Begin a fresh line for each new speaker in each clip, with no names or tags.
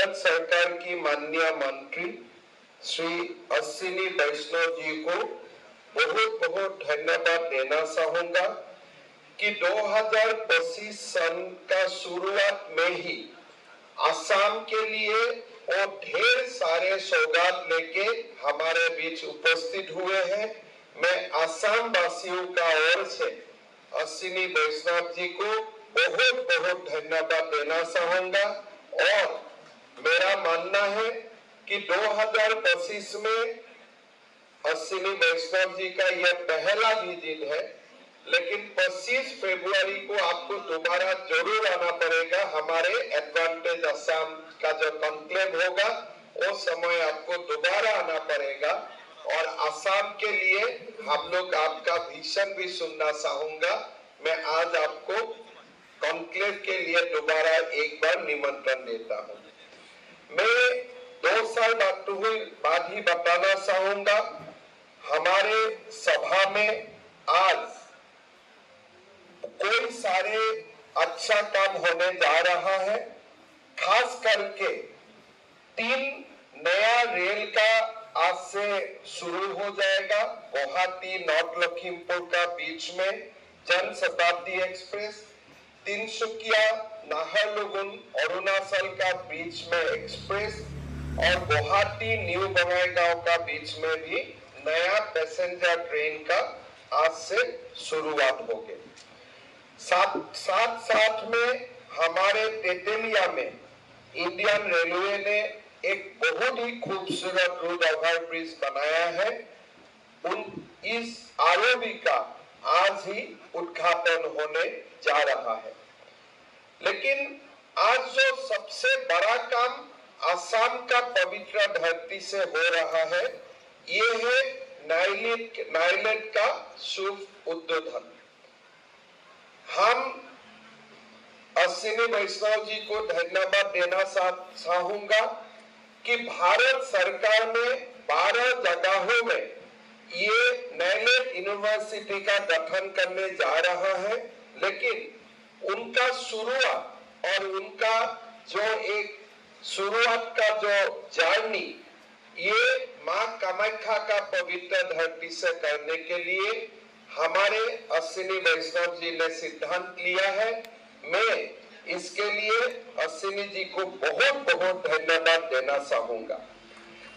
भारत सरकार की माननीय मंत्री श्री अश्विनी वैष्णव जी को बहुत बहुत धन्यवाद देना चाहूंगा कि 2025 सन का शुरुआत में ही असम के लिए और ढेर सारे सौगात लेके हमारे बीच उपस्थित हुए हैं। मैं असम वासियों का ओर से अश्विनी वैष्णव जी को बहुत बहुत धन्यवाद देना चाहूंगा और मेरा मानना है कि 2025 में अश्विनी वैष्णव जी का यह पहला विजिट है, लेकिन 25 फरवरी को आपको दोबारा जरूर आना पड़ेगा। हमारे एडवांटेज असम का जो कॉन्क्लेव होगा उस समय आपको दोबारा आना पड़ेगा और असम के लिए हम लोग आपका विजन भी सुनना चाहूंगा। मैं आज आपको कॉन्क्लेव के लिए दोबारा एक बार निमंत्रण देता हूं। मैं 2 साल बाद ही बताना चाहूंगा, हमारे सभा में आज कोई सारे अच्छा काम होने जा रहा है। खास करके 3 नया रेल का आज से शुरू हो जाएगा। गुवाहाटी नॉर्थ लखीमपुर का बीच में जन शताब्दी एक्सप्रेस, तिनसुकिया नाहरलगुन अरुणाचल का बीच में एक्सप्रेस और गुवाहाटी न्यू बंगाईगांव का बीच में भी नया पैसेंजर ट्रेन का आज से शुरुआत होगी। साथ में हमारे तेतलिया में इंडियन रेलवे ने एक बहुत ही खूबसूरत रोड ओवर ब्रिज बनाया है। इस आरओबी का आज ही उद्घाटन होने जा रहा है। लेकिन आज जो सबसे बड़ा काम असम का पवित्र धरती से हो रहा है, ये है नाइलेट का शुभ उद्बोधन। हम अश्विनी वैष्णव जी को धन्यवाद देना चाहूंगा कि भारत सरकार ने 12 जगहों में ये नाइलेट यूनिवर्सिटी का गठन करने जा रहा है, लेकिन उनका शुरुआत और उनका जो एक शुरुआत का जो जर्नी ये मां कामाख्या का पवित्र धरती से करने के लिए हमारे अश्विनी वैष्णव जी ने सिद्धांत लिया है। मैं इसके लिए अश्विनी जी को बहुत बहुत धन्यवाद देना चाहूंगा।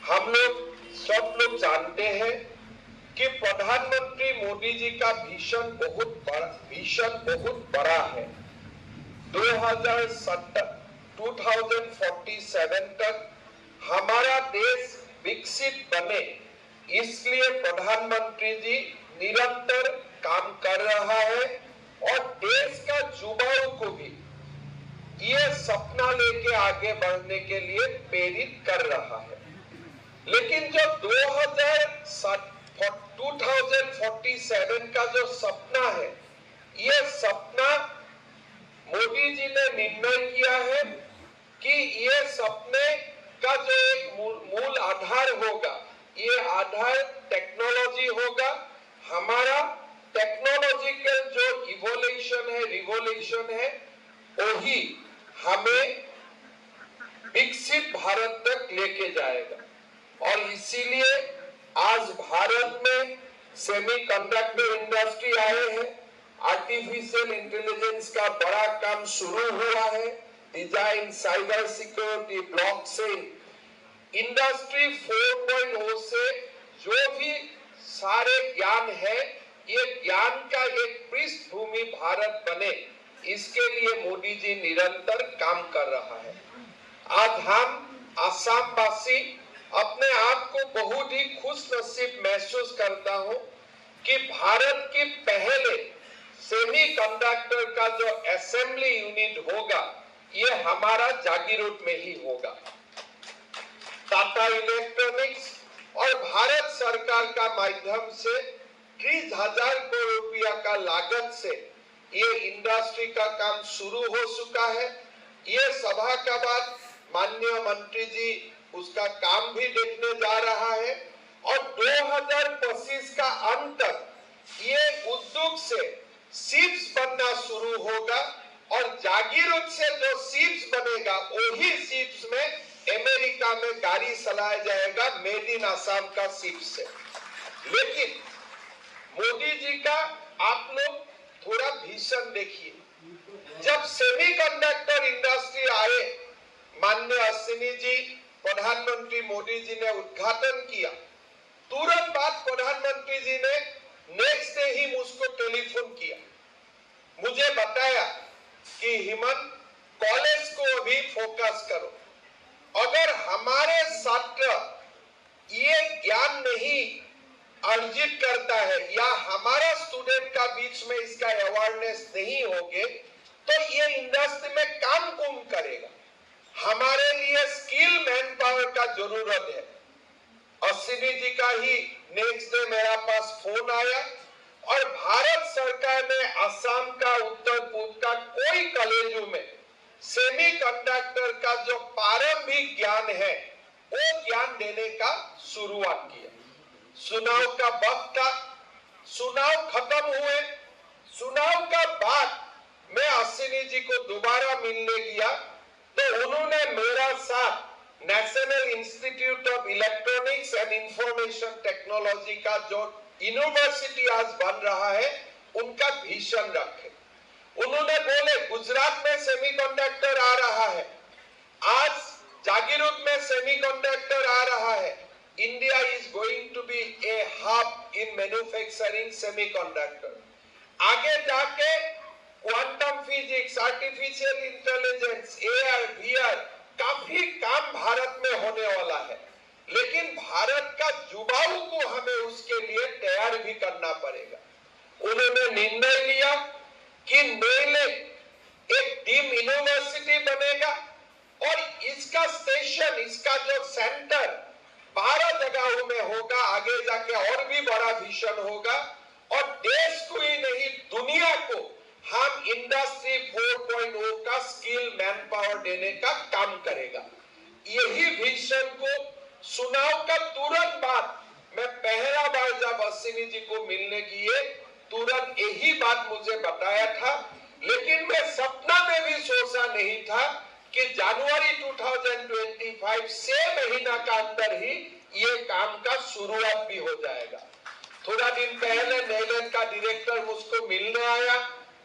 हम लोग सब लोग जानते हैं कि प्रधानमंत्री मोदी जी का विजन बहुत बड़ा है। 2047 तक हमारा देश विकसित बने, इसलिए प्रधानमंत्री जी निरंतर काम कर रहा है और देश का युवाओं को भी ये सपना लेके आगे बढ़ने के लिए प्रेरित कर रहा है। लेकिन जो 2047 का जो सपना है, ये सपना मोदी जी ने निर्णय किया है कि ये सपने का जो एक मूल आधार होगा, ये आधार टेक्नोलॉजी होगा। हमारा टेक्नोलॉजिकल जो इवोल्यूशन है, रिवोल्यूशन है, वही हमें विकसित भारत तक लेके जाएगा। और इसीलिए आज भारत में सेमीकंडक्टर इंडस्ट्री आए हैं, आर्टिफिशियल इंटेलिजेंस का बड़ा काम शुरू हुआ है, design, cyber security, blockchain, industry 4.0 से जो भी सारे ज्ञान है, ये ज्ञान का एक पृष्ठभूमि भारत बने, इसके लिए मोदी जी निरंतर काम कर रहा है। आज हम असम वासी अपने आप को बहुत ही खुश नसीब महसूस करता हूं कि भारत के पहले सेमीकंडक्टर का जो असेंबली यूनिट होगा, ये हमारा जागीरोड में ही होगा। टाटा इलेक्ट्रॉनिक्स और भारत सरकार का माध्यम से 30,000 करोड़ रुपया का लागत से ये इंडस्ट्री का काम शुरू हो चुका है। ये सभा का बाद माननीय मंत्री जी उसका काम भी देखने जा रहा है और 2025 का अंत तक ये उद्योग से शिप्स बनना शुरू होगा और जागीरोड से जो शिप्स बनेगा, वही शिप्स में अमेरिका में गाड़ी चलाया जाएगा मेड इन आसाम का सिप से। लेकिन मोदी जी का आप लोग थोड़ा भीषण देखिए, जब सेमीकंडक्टर इंडस्ट्री आए, माननीय अश्विनी जी, प्रधानमंत्री मोदी जी ने उद्घाटन किया, तुरंत बाद प्रधानमंत्री जी ने नेक्स्ट डे ही मुझको टेलीफोन किया, मुझे बताया कि हेमंत कॉलेज को अभी फोकस करो, अगर हमारे छात्र ये ज्ञान नहीं अर्जित करता है या हमारा स्टूडेंट का बीच में इसका अवेयरनेस नहीं होगे तो ये इंडस्ट्री में काम कौन करेगा। हमारे लिए स्किल मैन पावर का जरूरत है। अश्विनी जी का ही नेक्स्ट डे मेरा पास फोन आया और भारत सरकार ने असम का, उत्तर पूर्व का कोई कॉलेजों में सेमीकंडक्टर का जो प्रारंभिक ज्ञान है वो ज्ञान देने का शुरुआत किया। चुनाव का वक्त था, चुनाव खत्म हुए, चुनाव का बाद मैं अश्विनी जी को दोबारा मिलने गया तो उन्होंने मेरा साथ national institute of electronics and information technology का जो यूनिवर्सिटी आज बन रहा है उनका भीषण रखे। उन्होंने बोले गुजरात में सेमीकंडक्टर आ रहा है, आज जागीरोड में सेमीकंडक्टर आ रहा है, India is going to be a hub in manufacturing semiconductor. आगे जाके quantum physics, artificial intelligence, AR, VR काफी काम भारत में होने वाला है, लेकिन भारत का युवाओं को हमें उसके लिए तैयार भी करना पड़ेगा। उन्होंने निर्णय लिया कि मेले एक डीम यूनिवर्सिटी बनेगा और इसका स्टेशन, इसका जो सेंटर 12 जगहों में होगा, आगे जाके और भी बड़ा विजन होगा और देश को ही नहीं दुनिया को हम इंडस्ट्री 4.0 का स्किल मैन पावर देने का काम करेगा। यही विजन को चुनाव का तुरंत बाद मैं पहला बार जब अश्विनी जी को मिलने गए तुरंत यही बात मुझे बताया था, लेकिन मैं सपना में भी सोचा नहीं था कि जनवरी 2025 से महीना का अंदर ही ये काम का शुरुआत भी हो जाएगा। थोड़ा दिन पहले नेलैंड का डायरेक्टर मुझको मिलने आया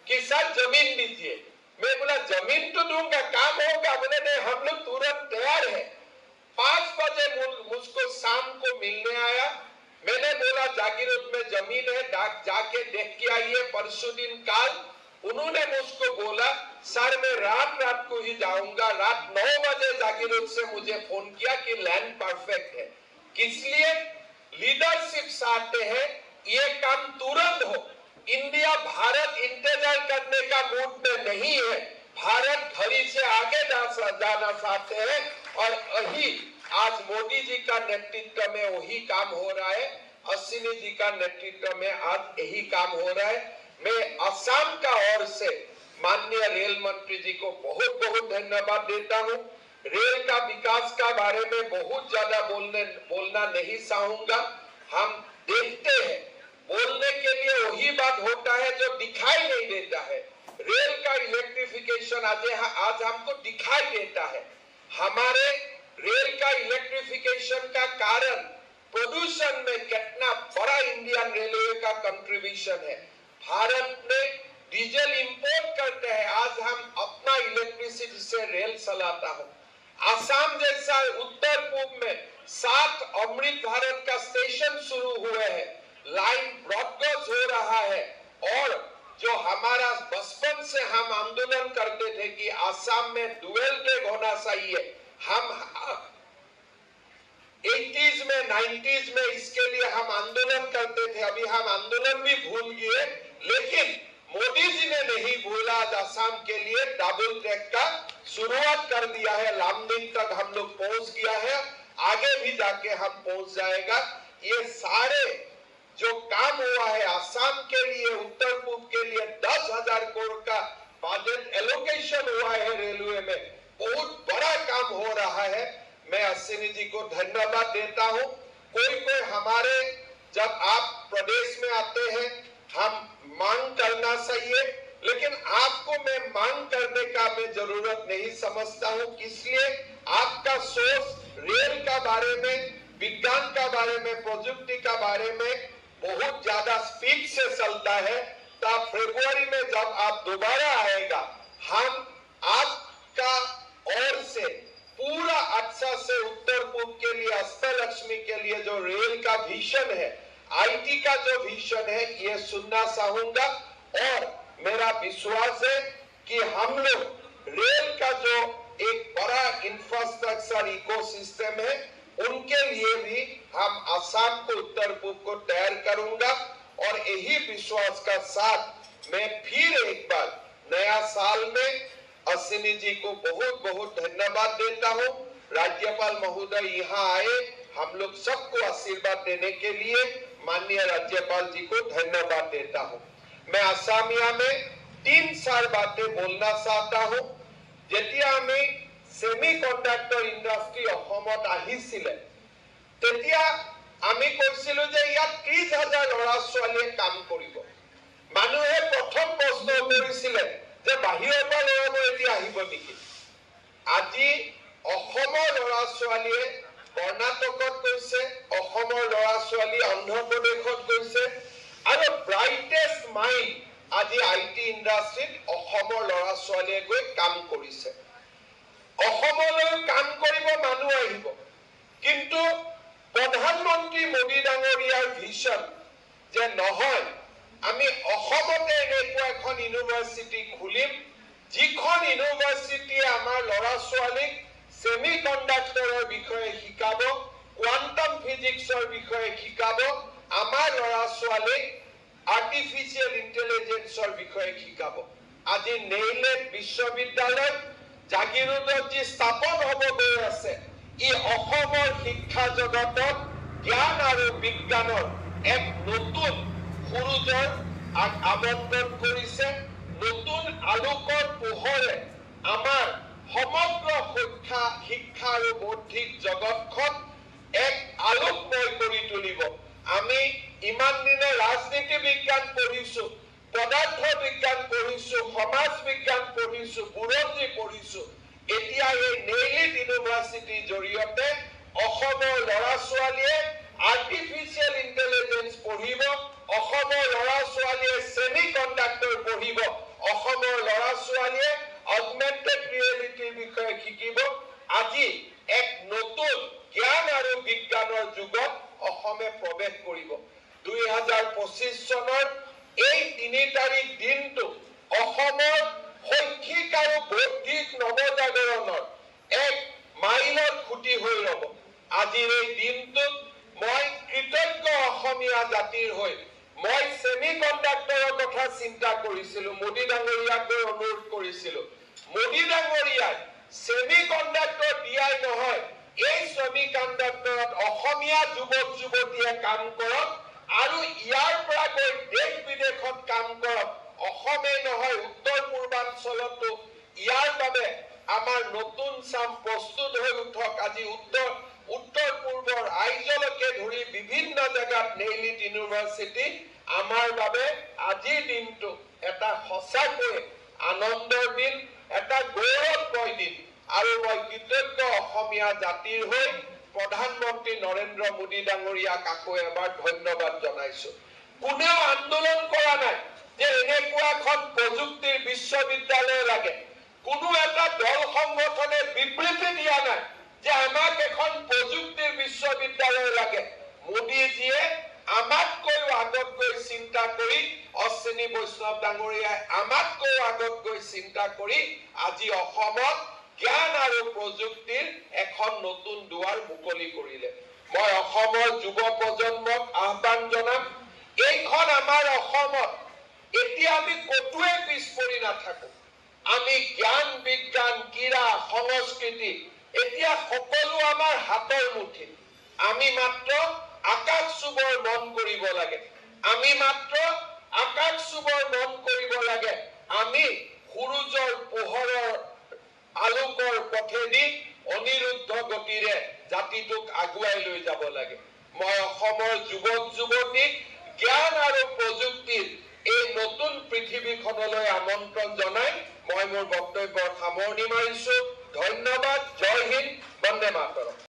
कि सर जमीन दीजिए। मैं बोला जमीन तो दूंगा, काम होगा। बोले नहीं, हम लोग तुरंत तैयार है। 5 बजे मुझको शाम को मिलने आया। मैंने बोला जागीरोड में जमीन है, जाके देख के आइए परसों दिन काल। उन्होंने मुझको बोला सर मैं रात को ही जाऊंगा। रात 9 बजे जागीरोड से मुझे फोन किया कि लैंड परफेक्ट है। किस लिए? लीडरशिप चाहते हैं ये काम तुरंत हो। इंडिया, भारत इंतजार करने का मूड में नहीं है। भारत घड़ी से आगे जाना चाहते हैं और वही आज मोदी जी का नेतृत्व में वही काम हो रहा है। अश्विनी जी का नेतृत्व में आज यही काम हो रहा है। मैं असम का ओर से माननीय रेल मंत्री जी को बहुत बहुत धन्यवाद देता हूँ। रेल का विकास का बारे में बहुत ज्यादा बोलना नहीं चाहूंगा। हम देखते हैं बोलने के लिए वही बात होता है जो दिखाई नहीं देता है। रेल का इलेक्ट्रिफिकेशन आज हमको दिखाई देता है। हमारे रेल का इलेक्ट्रिफिकेशन का कारण प्रदूषण में कितना बड़ा इंडियन रेलवे का कंट्रीब्यूशन है। भारत में डीजल इंपोर्ट करते हैं, आज हम अपना इलेक्ट्रिसिटी से रेल चलाता हूं। असम जैसा उत्तर पूर्व में 7 अमृत भारत का स्टेशन शुरू हुए हैं, लाइन ब्रॉडगेज हो रहा है। और जो हमारा बचपन से हम आंदोलन करते थे कि असम में डुअल ट्रैक होना चाहिए, हम 80s में 90s में इसके लिए हम आंदोलन करते थे। अभी हम आंदोलन भी भूल गए, लेकिन मोदी जी ने नहीं भूला। असम के लिए डबल ट्रैक का शुरुआत कर दिया है। लामडिंग तक हम लोग पहुंच गया है, आगे भी जाके हम पहुंच जाएगा। ये सारे जो काम हुआ है असम के लिए, उत्तर पूर्व के लिए 10,000 करोड़ का बजट एलोकेशन हुआ है रेलवे में, बहुत बड़ा काम हो रहा है। मैं अश्विनी जी को धन्यवाद देता हूं। कोई हमारे जब आप प्रदेश में आते हैं, हम मांग करना चाहिए लेकिन आपको मैं मांग करने का मैं जरूरत नहीं समझता हूं, इसलिए आपका सोर्स रेल का बारे में, विज्ञान का बारे में, प्रौद्योगिकी का बारे में बहुत ज्यादा स्पीड से चलता है। तो फरवरी में जब आप दोबारा आएगा, हम आपका ओर से पूरा अच्छा से उत्तर पूर्व के लिए, अष्टलक्ष्मी के लिए जो रेल का विजन है, आईटी का जो विजन है, ये सुनना चाहूंगा। और मेरा विश्वास है कि हम लोग रेल का जो एक बड़ा इंफ्रास्ट्रक्चर इकोसिस्टम है, उनके लिए भी हम आसाम को, उत्तर पूर्व को तैयार करूंगा। और यही विश्वास का साथ मैं फिर एक बार नया साल में अश्विनी जी को बहुत बहुत धन्यवाद देता हूं। राज्यपाल महोदय यहाँ आए हम लोग सबको आशीर्वाद देने के लिए, माननीय राज्यपाल जी को धन्यवाद देता हूं। मैं असमिया में 3-4 बातें बोलना चाहता हूं। जेतिया हमें सेमिकंडक्टर इंडस्ट्री অসমত আহিছিলে, তেতিয়া আমি কৈছিলো যে ইয়াত 30,000 ল'ৰা ছোৱালীয়ে কাম কৰিব। মানুহে প্ৰথম প্ৰশ্ন কৰিছিলে যে বাহিৰৰ পৰা ল'ৰাবোৰ এতিয়া আহিব নেকি। আজি অসমৰ ল'ৰা ছোৱালীয়ে কৰ্ণাটকত গৈছে, অসমৰ ল'ৰা ছোৱালী অন্ধ্ৰপ্ৰদেশত গৈছে, আৰু ব্ৰাইটেষ্ট মাইণ্ড আজি আইটি ইণ্ডাষ্ট্ৰীত অসমৰ ল'ৰা ছোৱালীয়ে গৈ কাম কৰিছে। অসমলৈ কাম কৰিব মানুহ আহিব, কিন্তু প্ৰধানমন্ত্ৰী মোদী ডাঙৰীয়াৰ ভিজন যে নহয়, আমি অসমতে এনেকুৱা এখন ইউনিভাৰ্চিটি খুলিম, যিখন ইউনিভাৰ্চিটিয়ে আমাৰ ল'ৰা ছোৱালীক সেমিকন্ডাক্টৰৰ বিষয়ে শিকাব, কোৱান্টাম ফিজিক্সৰ বিষয়ে শিকাব, আমাৰ ল'ৰা ছোৱালীক আৰ্টিফিচিয়েল ইন্টেলিজেন্সৰ বিষয়ে শিকাব। আজি নেইলেট বিশ্ববিদ্যালয় জাগিৰোডত যি স্থাপন হ'ব গৈ আছে, ই অসমৰ শিক্ষা জগতত জ্ঞান আৰু বিজ্ঞানৰ এক নতুন সুৰুজৰ আমন্ত্ৰণ কৰিছে। নতুন আলোকৰ পোহৰে আমাৰ সমগ্ৰ শিক্ষা আৰু বৌদ্ধিক জগতখন এক আলোকময় কৰি তুলিব। আমি ইমান দিনে ৰাজনীতি বিজ্ঞান পঢ়িছো, পদাৰ্থ বিজ্ঞান পঢ়িছো, সমাজ বিজ্ঞান পঢ়িছো, বুৰঞ্জী পঢ়িছো। এতিয়া এই নেইলিট ইউনিভাৰ্চিটিৰ জৰিয়তে অসমৰ ল'ৰা ছোৱালীয়ে আৰ্টিফিচিয়েল ইন্টেলিজেন্স পঢ়িব, অসমৰ ল'ৰা ছোৱালীয়ে সেমিকন্ডাক্টৰ পঢ়িব, অসমৰ ল'ৰা ছোৱালীয়ে অগমেন্টেড ৰিয়েলিটিৰ বিষয়ে শিকিব। আজি এক নতুন জ্ঞান আৰু বিজ্ঞানৰ যুগত অসমে প্ৰৱেশ কৰিব। 2025 চনৰ এই 3 তাৰিখ দিনটো অসমৰ শৈক্ষিক আৰু বৌদ্ধিক নৱজাগৰণৰ এক মাইলৰ খুঁটি হৈ ৰব। আজিৰ এই দিনটোত মই কৃতজ্ঞ অসমীয়া জাতিৰ হৈ মই সেমিকন্ডাক্টৰৰ কথা চিন্তা কৰিছিলো, মোদী ডাঙৰীয়াক গৈ অনুৰোধ কৰিছিলো, মোদী ডাঙৰীয়াই সেমিকন্ডাক্টৰ দিয়াই নহয়, এই সেমিকন্ডাক্টৰত অসমীয়া যুৱক যুৱতীয়ে কাম কৰক আৰু ইয়াৰ পৰা গৈ দেশ বিদেশত কাম কৰক। অসমেই নহয়, উত্তৰ পূৰ্বাঞ্চলতো ইয়াৰ বাবে আমাৰ নতুন চাম প্ৰস্তুত হৈ উঠক। আজি উত্তৰ পূৰ্বৰ আইজলকে ধৰি বিভিন্ন জেগাত নেইলিট ইউনিভাৰ্চিটি আমাৰ বাবে আজিৰ দিনটো এটা সঁচাকৈ আনন্দৰ দিন, এটা গৌৰৱময় দিন। আৰু মই কৃতজ্ঞ অসমীয়া জাতিৰ হৈ প্ৰধানমন্ত্ৰী নৰেন্দ্ৰ মোদী ডাঙৰীয়াক আকৌ এবাৰ ধন্যবাদ জনাইছো। কোনেও আন্দোলন কৰা নাই যে এনেকুৱা এখন প্ৰযুক্তিৰ বিশ্ববিদ্যালয় লাগে, কোনো এটা দল সংগঠনে বিবৃতি দিয়া নাই যে আমাক এখন প্ৰযুক্তিৰ বিশ্ববিদ্যালয় লাগে। মোদীজীয়ে আমাতকৈ আগত গৈ চিন্তা কৰি, অশ্বিনী বৈষ্ণৱ ডাঙৰীয়াই আমাতকৈ আগত গৈ চিন্তা কৰি আজি অসমত জ্ঞান আৰু প্ৰযুক্তিৰ এখন নতুন দুৱাৰ মুকলি কৰিলে। মই অসমৰ যুৱ প্ৰজন্মক আহ্বান জনাম, এইখন আমাৰ অসমত এতিয়া আমি কতোৱে পিছ পৰি নাথাকো। আমি জ্ঞান বিজ্ঞান, ক্ৰীড়া, সংস্কৃতি এতিয়া সকলো আমাৰ হাতৰ মুঠিত। আমি মাত্ৰ আকাশ চুবৰ মন কৰিব লাগে, আমি মাত্ৰ আকাশ চুবৰ মন কৰিব লাগে। আমি সূৰুজৰ পোহৰৰ আলোকৰ পথেদি অনিৰুদ্ধ গতিৰে জাতিটোক আগুৱাই লৈ যাব লাগে। মই অসমৰ যুৱক যুৱতীক জ্ঞান আৰু প্ৰযুক্তিৰ এই নতুন পৃথিৱীখনলৈ আমন্ত্ৰণ জনাই মই মোৰ বক্তব্যৰ সামৰণি মাৰিছো। ধন্যবাদ। জয় হিন্দ। বন্দে মাতৰম।